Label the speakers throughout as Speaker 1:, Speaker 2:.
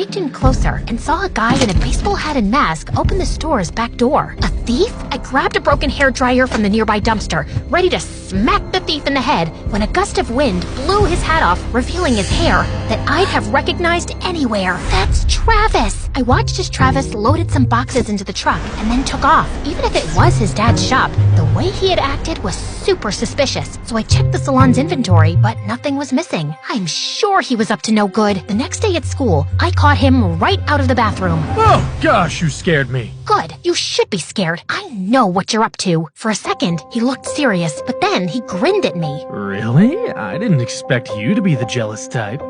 Speaker 1: sneaked in closer and saw a guy in a baseball hat and mask open the store's back door. A thief? I grabbed a broken hairdryer from the nearby dumpster, ready to smack the thief in the head, when a gust of wind blew his hat off, revealing his hair that I'd have recognized anywhere. That's Travis! I watched as Travis loaded some boxes into the truck and then took off. Even if it was his dad's shop, the way he had acted was super suspicious, so I checked the salon's inventory, but nothing was missing. I'm sure he was up to no good. The next day at school, I caught him right out of the bathroom.
Speaker 2: Oh, gosh, you scared me.
Speaker 1: Good. You should be scared. I know what you're up to. For a second, he looked serious, but then he grinned at me.
Speaker 2: Really? I didn't expect you to be the jealous type.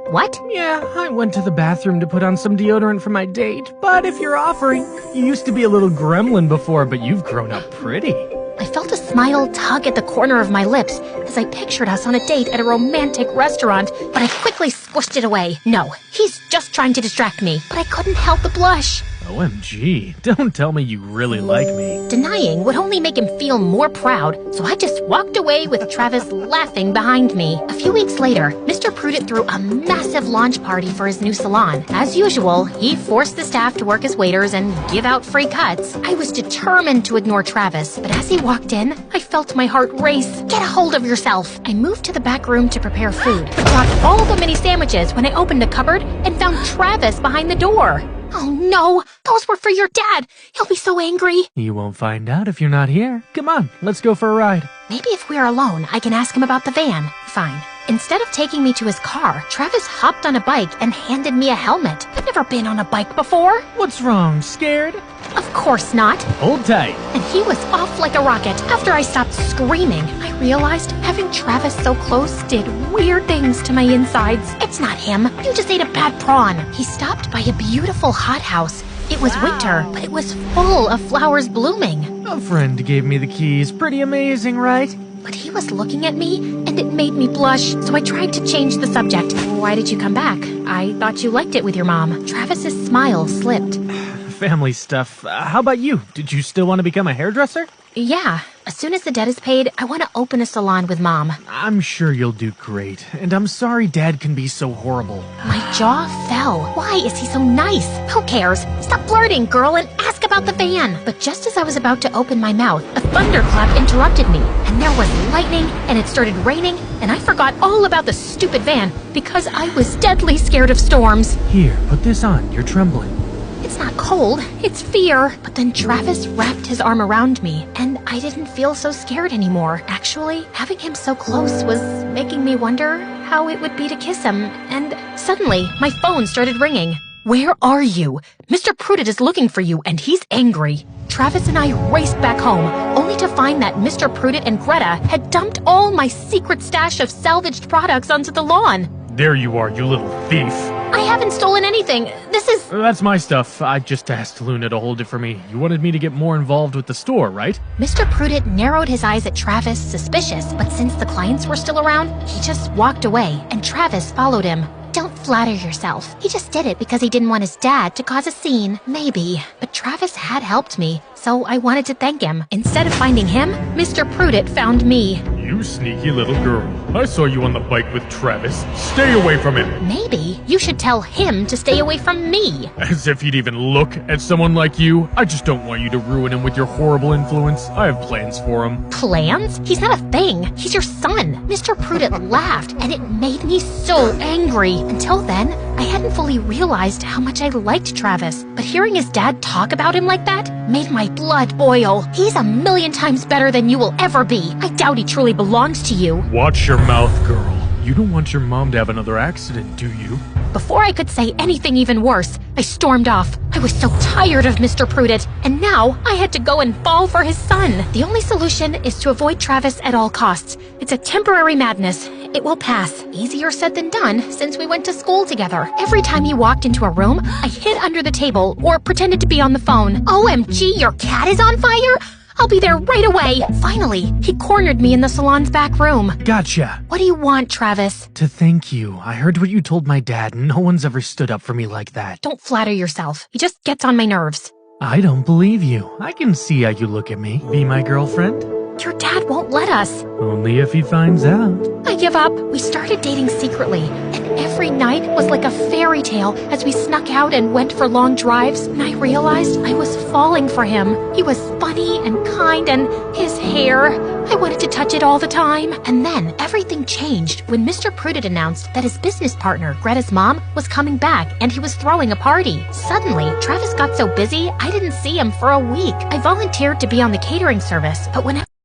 Speaker 1: What?
Speaker 2: Yeah, I went to the bathroom to put on some deodorant for my date, but if you're offering, you used to be a little gremlin before, but you've grown up pretty.
Speaker 1: I felt a smile tug at the corner of my lips as I pictured us on a date at a romantic restaurant, but I quickly squished it away. No, he's just trying to distract me, but I couldn't help but blush.
Speaker 2: OMG, don't tell me you really like me.
Speaker 1: Denying would only make him feel more proud, so I just walked away with Travis laughing behind me. A few weeks later, Mr. Prudent threw a massive launch party for his new salon. As usual, he forced the staff to work as waiters and give out free cuts. I was determined to ignore Travis, but as he walked in, I felt my heart race. Get a hold of yourself! I moved to the back room to prepare food, but dropped all the mini sandwiches when I opened a cupboard and found Travis behind the door. Oh no, those were for your dad. He'll be so angry.
Speaker 2: You won't find out if you're not here. Come on, let's go for a ride.
Speaker 1: Maybe if we're alone, I can ask him about the van. Fine. Instead of taking me to his car, Travis hopped on a bike and handed me a helmet. I've never been on a bike before.
Speaker 2: What's wrong, scared?
Speaker 1: Of course not.
Speaker 2: Hold tight.
Speaker 1: And he was off like a rocket. After I stopped screaming, I realized having Travis so close did weird things to my insides. It's not him. You just ate a bad prawn. He stopped by a beautiful hothouse. It was winter, but it was full of flowers blooming.
Speaker 2: A friend gave me the keys. Pretty amazing, right?
Speaker 1: But he was looking at me, and it made me blush, so I tried to change the subject. Why did you come back? I thought you liked it with your mom. Travis's smile slipped.
Speaker 2: Family stuff. How about you? Did you still want to become a hairdresser?
Speaker 1: Yeah. As soon as the debt is paid, I want to open a salon with Mom.
Speaker 2: I'm sure you'll do great, and I'm sorry Dad can be so horrible.
Speaker 1: My jaw fell. Why is he so nice? Who cares? Stop flirting, girl, and ask about the van. But just as I was about to open my mouth, a thunderclap interrupted me, and there was lightning, and it started raining, and I forgot all about the stupid van because I was deadly scared of storms.
Speaker 2: Here, put this on. You're trembling.
Speaker 1: It's not cold, it's fear. But then Travis wrapped his arm around me, and I didn't feel so scared anymore. Actually, having him so close was making me wonder how it would be to kiss him, and suddenly, my phone started ringing. Where are you? Mr. Prudent is looking for you, and he's angry. Travis and I raced back home, only to find that Mr. Prudent and Greta had dumped all my secret stash of salvaged products onto the lawn.
Speaker 2: There you are, you little thief.
Speaker 1: I haven't stolen anything. This is...
Speaker 2: That's my stuff. I just asked Luna to hold it for me. You wanted me to get more involved with the store, right?
Speaker 1: Mr. Prudent narrowed his eyes at Travis, suspicious, but since the clients were still around, he just walked away, and Travis followed him. Don't flatter yourself. He just did it because he didn't want his dad to cause a scene. Maybe. But Travis had helped me, so I wanted to thank him. Instead of finding him, Mr. Prudent found me.
Speaker 3: You sneaky little girl. I saw you on the bike with Travis. Stay away from him.
Speaker 1: Maybe you should tell him to stay away from me.
Speaker 3: As if he'd even look at someone like you. I just don't want you to ruin him with your horrible influence. I have plans for him.
Speaker 1: Plans? He's not a thing. He's your son. Mr. Prudent laughed, and it made me so angry. Until then, I hadn't fully realized how much I liked Travis. But hearing his dad talk about him like that made my blood boil. He's a million times better than you will ever be. I doubt he truly belongs to you.
Speaker 3: Watch your mouth, girl. You don't want your mom to have another accident, do you?
Speaker 1: Before I could say anything even worse, I stormed off. I was so tired of Mr. Prudent, and now I had to go and fall for his son. The only solution is to avoid Travis at all costs. It's a temporary madness. It will pass. Easier said than done, since we went to school together. Every time he walked into a room, I hid under the table or pretended to be on the phone. OMG, your cat is on fire? I'll be there right away. Finally, he cornered me in the salon's back room.
Speaker 2: Gotcha.
Speaker 1: What do you want, Travis?
Speaker 2: To thank you. I heard what you told my dad. No one's ever stood up for me like that.
Speaker 1: Don't flatter yourself. He just gets on my nerves.
Speaker 2: I don't believe you. I can see how you look at me. Be my girlfriend?
Speaker 1: Your dad won't let us.
Speaker 2: Only if he finds out.
Speaker 1: I give up. We started dating secretly, and every night was like a fairy tale as we snuck out and went for long drives, and I realized I was falling for him. He was funny and kind, and his hair, I wanted to touch it all the time. And then everything changed when Mr. Prudent announced that his business partner, Greta's mom, was coming back and he was throwing a party. Suddenly, Travis got so busy, I didn't see him for a week. I volunteered to be on the catering service, but whenever